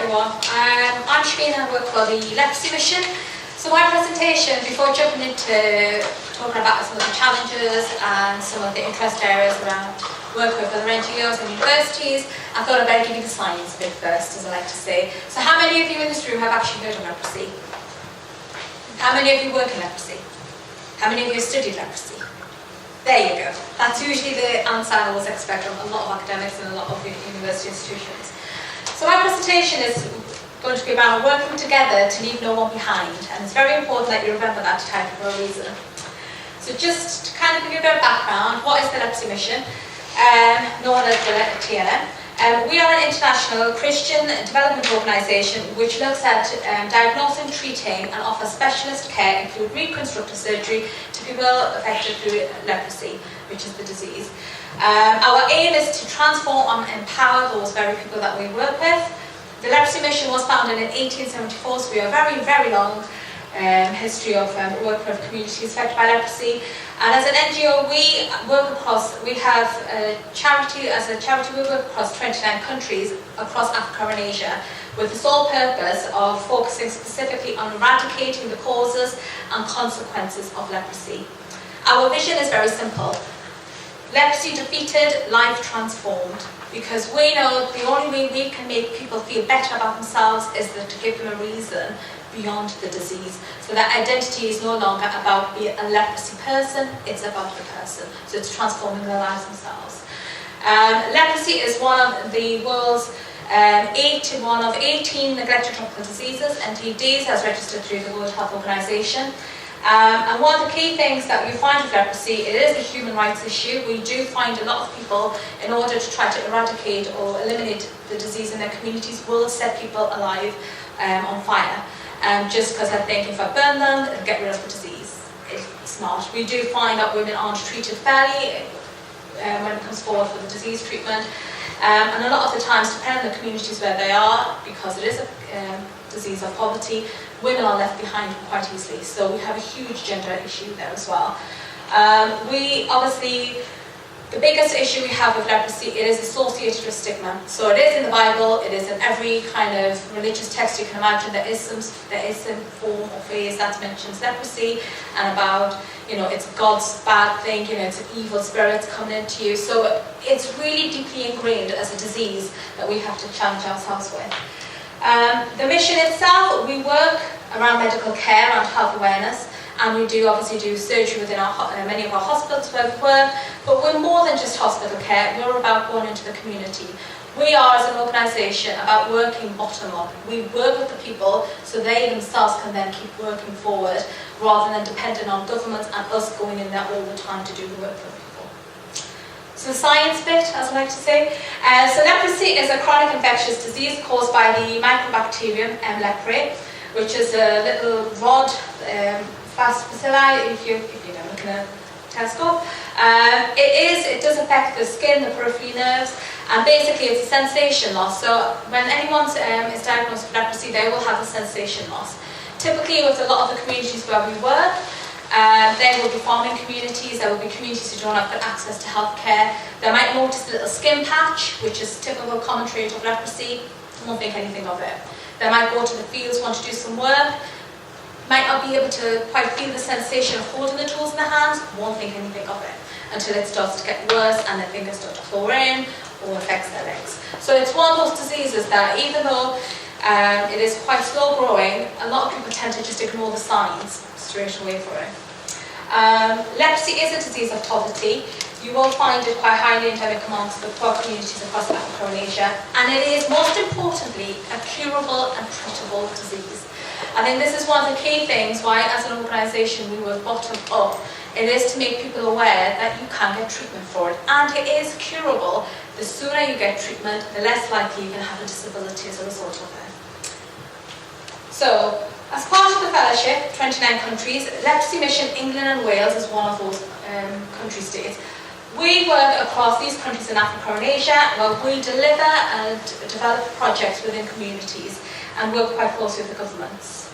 everyone. I'm Shabina, I work for the Leprosy Mission. So my presentation, before jumping into talking about some of the challenges and some of the interest areas around work with other NGOs and universities, I thought I'd better give you the science bit first, as I like to say. So how many of you in this room have actually heard of leprosy? How many of you work in leprosy? How many of you studied leprosy? There you go. That's usually the answer I always expect from a lot of academics and a lot of university institutions. So my presentation is going to be about working together to leave no one behind, and it's very important that you remember that title for a reason. So just to kind of give you a bit of background, what is the Leprosy Mission, known as the TNM? We are an international Christian development organisation which looks at diagnosing, treating and offers specialist care, including reconstructive surgery, to people affected through leprosy, which is the disease. Our aim is to transform and empower those very people that we work with. The Leprosy Mission was founded in 1874, so we have a very, very long history of work with communities affected by leprosy. And as an NGO, we work across, we have as a charity we work across 29 countries across Africa and Asia, with the sole purpose of focusing specifically on eradicating the causes and consequences of leprosy. Our vision is very simple: leprosy defeated, life transformed. Because we know the only way we can make people feel better about themselves is to give them a reason beyond the disease. So that identity is no longer about being a leprosy person, it's about the person. So it's transforming their lives themselves. Leprosy is one of the world's one of 18 neglected tropical diseases, NGOs, as registered through the World Health Organization. And one of the key things that we find with leprosy, it is a human rights issue. We do find a lot of people, in order to try to eradicate or eliminate the disease in their communities, will set people alive on fire. Just because I think if I burn them, it'll get rid of the disease. It's not. We do find that women aren't treated fairly when it comes forward for the disease treatment. And a lot of the times, depending on the communities where they are, because it is a disease of poverty, women are left behind quite easily. So we have a huge gender issue there as well. The biggest issue we have with leprosy, it is associated with stigma. So it is in the Bible, it is in every kind of religious text you can imagine. There is some form or phrase that mentions leprosy and about, it's God's bad thing, it's an evil spirit coming into you. So it's really deeply ingrained as a disease that we have to challenge ourselves with. The mission itself, we work around medical care, around health awareness, and we do obviously do surgery within many of our hospitals where we work, but we're more than just hospital care, we're about going into the community. We are, as an organisation, about working bottom up. We work with the people so they themselves can then keep working forward, rather than depending on governments and us going in there all the time to do the work for people. So the science bit, as I like to say. So leprosy is a chronic infectious disease caused by the mycobacterium leprae, which is a little rod, bacilli, if you're looking at a telescope. It does affect the skin, the periphery nerves, and basically it's a sensation loss. So when anyone is diagnosed with leprosy, they will have a sensation loss. Typically with a lot of the communities where we work, there will be farming communities, there will be communities who don't have good access to healthcare. They might notice a little skin patch, which is typical common trait of leprosy, won't think anything of it. They might go to the fields, want to do some work, might not be able to quite feel the sensation of holding the tools in their hands, won't think anything of it, until it starts to get worse and their fingers start to claw in or affects their legs. So it's one of those diseases that, even though it is quite slow growing, a lot of people tend to just ignore the signs straight away for it. Leprosy is a disease of poverty. You will find it quite highly endemic amongst the poor communities across Africa and Asia, and it is, most importantly, a curable and treatable disease. I think this is one of the key things why, as an organisation, we work bottom up. It is to make people aware that you can get treatment for it, and it is curable. The sooner you get treatment, the less likely you can have a disability as a result of it. So, as part of the fellowship, 29 countries, Leprosy Mission England and Wales is one of those country states. We work across these countries in Africa and Asia, where we deliver and develop projects within communities and work quite closely with the governments.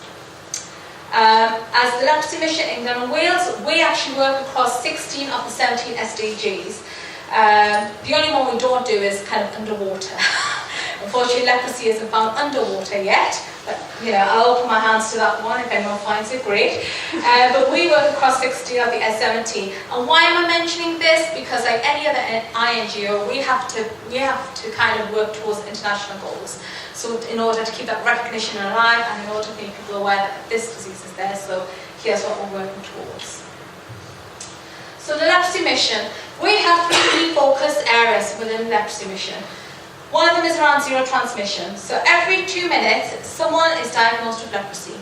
As the Leprosy Mission England and Wales, we actually work across 16 of the 17 SDGs. The only one we don't do is kind of underwater. Unfortunately, leprosy isn't found underwater yet, but I'll open my hands to that one if anyone finds it, great. But we work across 60 of the S70. And why am I mentioning this? Because like any other INGO, we have to kind of work towards international goals. So in order to keep that recognition alive and in order to make people aware that this disease is there, so here's what we're working towards. So the Leprosy Mission, we have 3 key focus areas within the Leprosy Mission. One of them is around zero transmission. So every 2 minutes, someone is diagnosed with leprosy.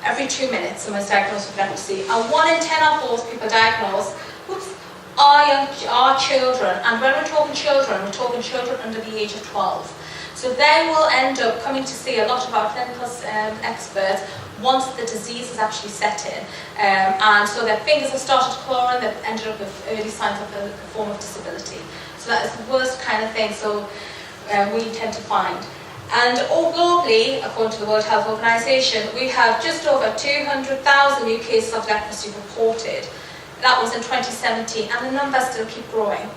Every 2 minutes, someone is diagnosed with leprosy. And 1 in 10 of those people diagnosed are children. And when we're talking children under the age of 12. So they will end up coming to see a lot of our clinical experts once the disease is actually set in. And so their fingers have started clawing, they've ended up with early signs of a form of disability. So that is the worst kind of thing we tend to find. And all globally, according to the World Health Organization, we have just over 200,000 new cases of leprosy reported. That was in 2017, and the numbers still keep growing.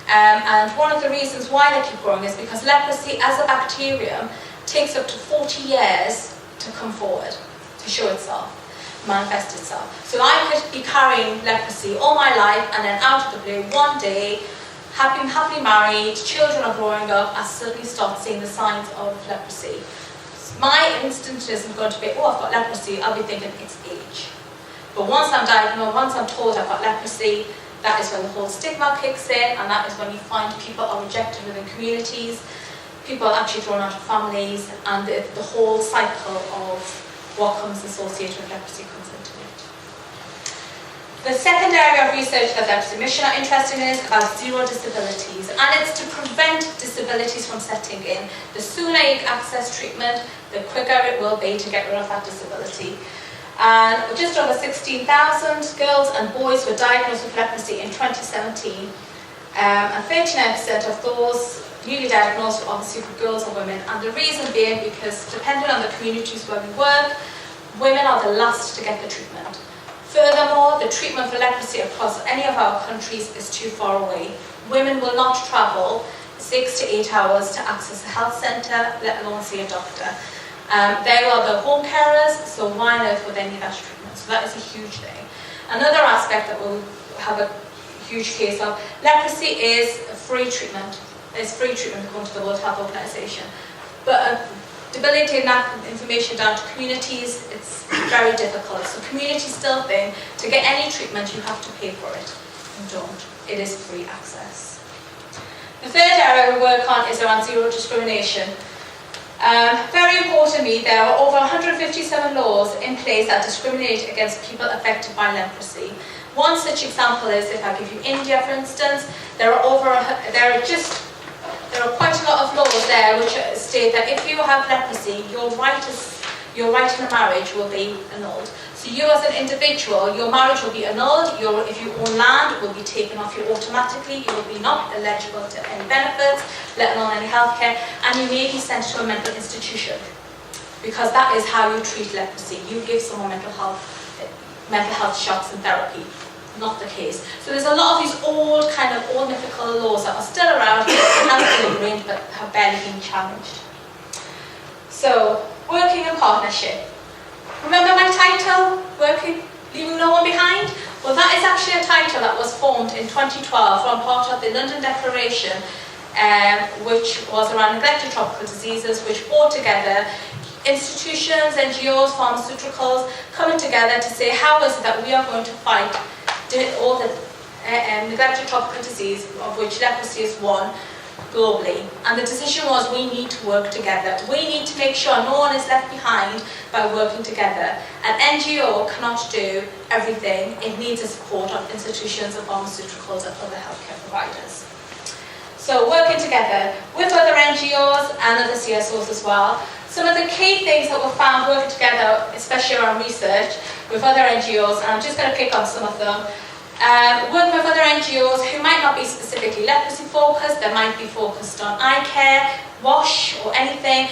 And one of the reasons why they keep growing is because leprosy as a bacterium takes up to 40 years to come forward, to show itself, manifest itself. So I could be carrying leprosy all my life and then out of the blue, one day, happily married, children are growing up, I suddenly start seeing the signs of leprosy. My instinct isn't going to be, oh, I've got leprosy, I'll be thinking it's age. But once I'm diagnosed, once I'm told I've got leprosy, that is when the whole stigma kicks in, and that is when you find people are rejected within communities, people are actually thrown out of families, and the whole cycle of what comes associated with leprosy comes into it. The second area of research that the Leprosy Mission are interested in is about zero disabilities, and it's to prevent disabilities from setting in. The sooner you access treatment, the quicker it will be to get rid of that disability. And just over 16,000 girls and boys were diagnosed with leprosy in 2017. And 39% of those newly diagnosed were obviously girls or women. And the reason being because depending on the communities where we work, women are the last to get the treatment. Furthermore, the treatment for leprosy across any of our countries is too far away. Women will not travel 6 to 8 hours to access a health centre, let alone see a doctor. They are the home carers, so why on earth would they need that treatment? So that is a huge thing. Another aspect that we'll have a huge case of, leprosy is a free treatment. It's free treatment according to the World Health Organization. But debilitating that information down to communities, it's very difficult. So communities still think to get any treatment you have to pay for it. You don't. It is free access. The third area we work on is around zero discrimination. Very importantly, there are over 157 laws in place that discriminate against people affected by leprosy. One such example is, if I give you India, for instance, there are quite a lot of laws there which state that if you have leprosy, your right in a marriage will be annulled. So you as an individual, your marriage will be annulled, if you own land, it will be taken off you automatically, you will be not eligible to any benefits, let alone any healthcare, and you may be sent to a mental institution. Because that is how you treat leprosy. You give someone mental health shocks and therapy. Not the case. So there's a lot of these old mythical laws that are still around, haven't been ingrained, but have barely been challenged. So, working in partnership. Remember my title, Leaving No One Behind? Well, that is actually a title that was formed in 2012 from part of the London Declaration, which was around neglected tropical diseases, which brought together institutions, NGOs, pharmaceuticals, coming together to say how is it that we are going to fight all the neglected tropical disease, of which leprosy is one, globally. And the decision was we need to work together. We need to make sure no one is left behind by working together. An NGO cannot do everything. It needs the support of institutions and pharmaceuticals and other healthcare providers. So working together with other NGOs and other CSOs as well. Some of the key things that were found working together, especially around research with other NGOs, and I'm just going to pick on some of them. Working with other NGOs who might not be specifically leprosy focused, they might be focused on eye care, WASH or anything.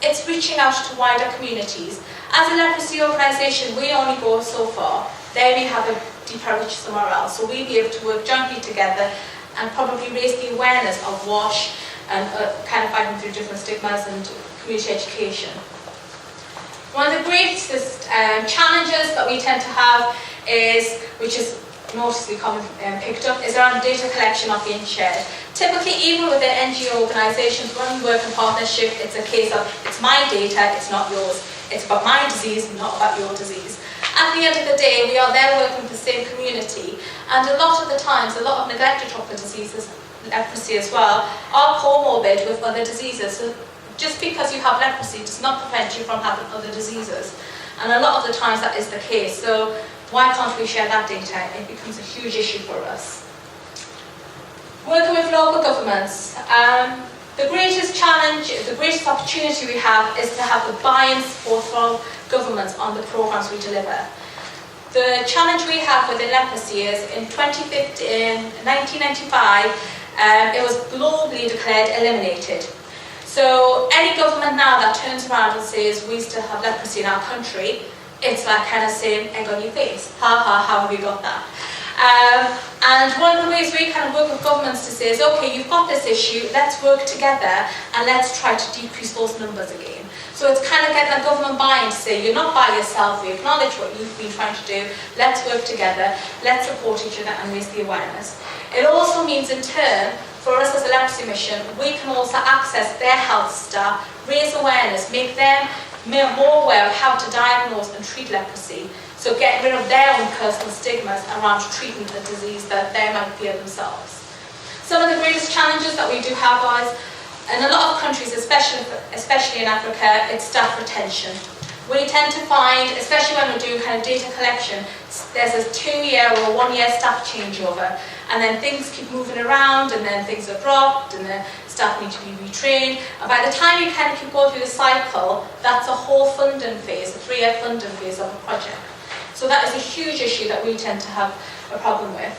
It's reaching out to wider communities. As a leprosy organisation, we only go so far. There we have a deeper reach somewhere else. So we'll be able to work jointly together and probably raise the awareness of WASH, and kind of fighting through different stigmas and community education. One of the greatest challenges that we tend to have is, which is noticeably picked up, is around data collection not being shared. Typically, even within NGO organisations, when we work in partnership, it's a case of, it's my data, it's not yours. It's about my disease, not about your disease. At the end of the day, we are there working with the same community, and a lot of the times, a lot of neglected tropical diseases, leprosy as well, are comorbid with other diseases. So just because you have leprosy does not prevent you from having other diseases. And a lot of the times that is the case. So why can't we share that data? It becomes a huge issue for us. Working with local governments. The greatest challenge, the greatest opportunity we have is to have the buy-in support from governments on the programs we deliver. The challenge we have within leprosy is in 1995, it was globally declared eliminated. So any government now that turns around and says we still have leprosy in our country, it's like kind of saying egg on your face. Ha ha, how have we got that? And one of the ways we kind of work with governments to say is, okay, you've got this issue, let's work together and let's try to decrease those numbers again. So it's kind of getting a government buy-in to say, you're not by yourself, we acknowledge what you've been trying to do, let's work together, let's support each other and raise the awareness. It also means in turn, for us as a Leprosy Mission, we can also access their health staff, raise awareness, make them more aware of how to diagnose and treat leprosy. So getting rid of their own personal stigmas around treating the disease that they might feel themselves. Some of the greatest challenges that we do have is, in a lot of countries, especially in Africa, it's staff retention. We tend to find, especially when we're doing kind of data collection, there's a 2-year or 1-year staff changeover, and then things keep moving around, and then things are dropped, and the staff need to be retrained. And by the time you kind of keep going through the cycle, that's a whole funding phase, a 3-year funding phase of a project. So that is a huge issue that we tend to have a problem with.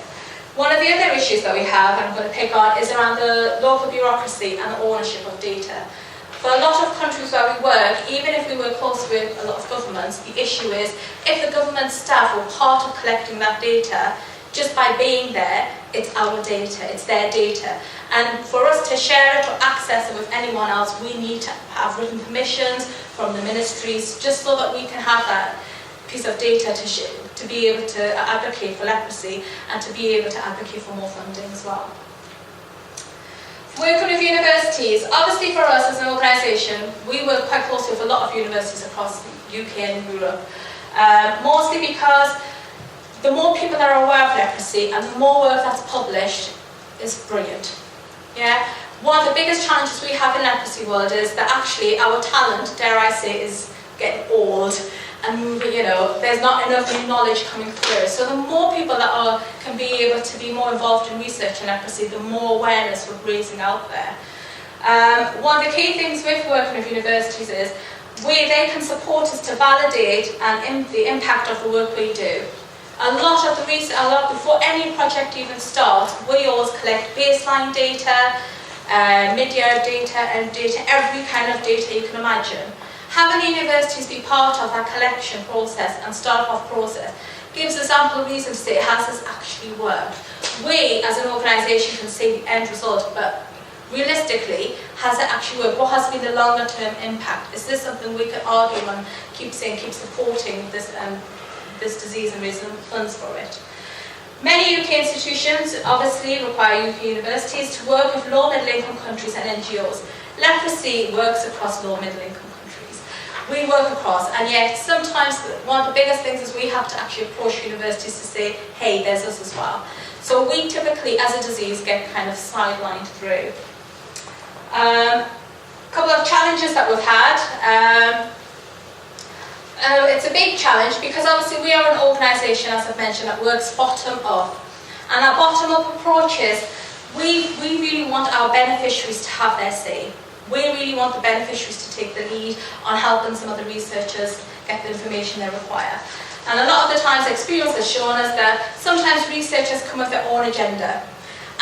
One of the other issues that we have, and I'm going to pick on, is around the local bureaucracy and the ownership of data. For a lot of countries where we work, even if we work closely with a lot of governments, the issue is if the government staff were part of collecting that data, just by being there, it's our data, it's their data. And for us to share it or access it with anyone else, we need to have written permissions from the ministries, just so that we can have that piece of data to be able to advocate for leprosy and to be able to advocate for more funding as well. Working with universities, obviously for us as an organisation, we work quite closely with a lot of universities across the UK and Europe, mostly because the more people that are aware of leprosy and the more work that's published is brilliant. Yeah? One of the biggest challenges we have in the leprosy world is that actually our talent, dare I say, is getting old. And there's not enough new knowledge coming through. So the more people that can be able to be more involved in research in leprosy, the more awareness we're raising out there. One of the key things with working with universities is they can support us to validate the impact of the work we do. A lot of the research, before any project even starts, we always collect baseline data, mid-year data, and data, every kind of data you can imagine. Having universities be part of that collection process and start-off process gives us ample reason to say, has this actually worked? We, as an organisation, can see the end result, but realistically, has it actually worked? What has been the longer-term impact? Is this something we can argue and keep supporting this disease and raising funds for it? Many UK institutions obviously require UK universities to work with low middle-income countries and NGOs. Leprosy works across low middle-income countries. We work across, and yet sometimes one of the biggest things is we have to actually approach universities to say, hey, there's us as well. So we typically, as a disease, get kind of sidelined through. A couple of challenges that we've had. It's a big challenge because obviously we are an organisation, as I've mentioned, that works bottom up. And our bottom up approach is we really want our beneficiaries to have their say. We really want the beneficiaries to take the lead on helping some of the researchers get the information they require. And a lot of the times experience has shown us that sometimes researchers come with their own agenda.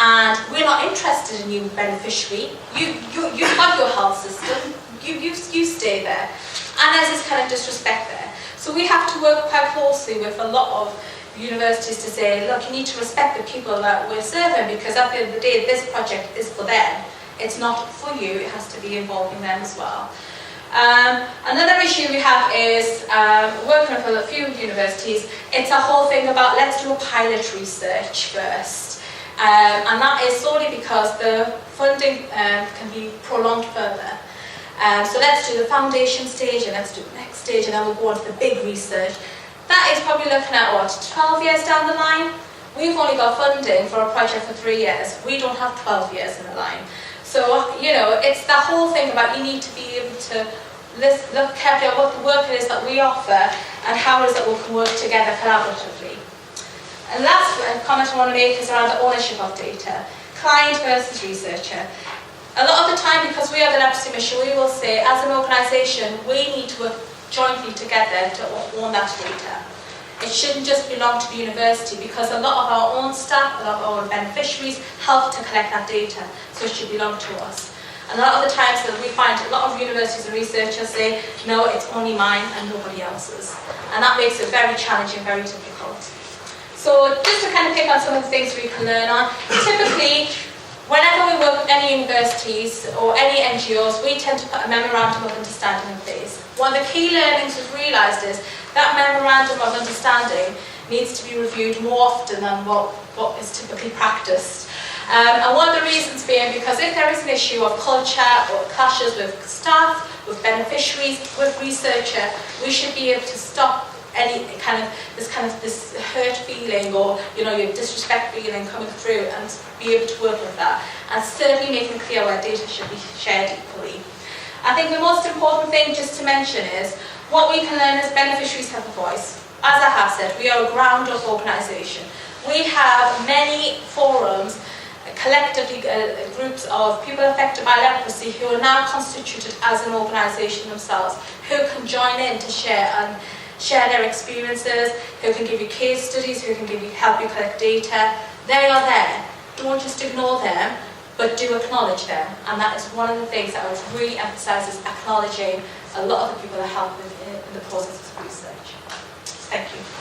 And we're not interested in you, beneficiary. You have your health system. You stay there. And there's this kind of disrespect there. So we have to work quite closely with a lot of universities to say, look, you need to respect the people that we're serving, because at the end of the day, this project is for them. It's not for you, it has to be involving them as well. Another issue we have is, working with a few universities, it's a whole thing about let's do a pilot research first. And that is solely because the funding can be prolonged further. So let's do the foundation stage, and let's do the next stage, and then we'll go on to the big research. That is probably looking at, what, 12 years down the line? We've only got funding for a project for 3 years. We don't have 12 years in the line. So, you know, it's the whole thing about you need to be able to look carefully at what the work it is that we offer and how it is that we can work together collaboratively. And last comment I want to make is around the ownership of data. Client versus researcher. A lot of the time, because we are the Leprosy Mission, we will say, as an organisation, we need to work jointly together to own that data. It shouldn't just belong to the university, because a lot of our own staff, a lot of our beneficiaries help to collect that data, so it should belong to us. And a lot of the times that we find a lot of universities and researchers say, no, it's only mine and nobody else's. And that makes it very challenging, very difficult. So just to kind of pick on some of the things we can learn on, typically, whenever we work with any universities or any NGOs, we tend to put a memorandum of understanding in place. One of the key learnings we've realised is that memorandum of understanding needs to be reviewed more often than what is typically practiced. And one of the reasons being because if there is an issue of culture or clashes with staff, with beneficiaries, with researcher, we should be able to stop any kind of this hurt feeling or your disrespect feeling coming through and be able to work with that. And certainly making clear where data should be shared equally. I think the most important thing just to mention is what we can learn as beneficiaries have a voice. As I have said, we are a ground-up organisation. We have many forums, collectively groups of people affected by leprosy who are now constituted as an organisation themselves, who can join in to share their experiences, who can give you case studies, who can help you collect data. They are there. Don't just ignore them, but do acknowledge them. And that is one of the things that I would really emphasise, is acknowledging a lot of the people that help in the process of research. Thank you.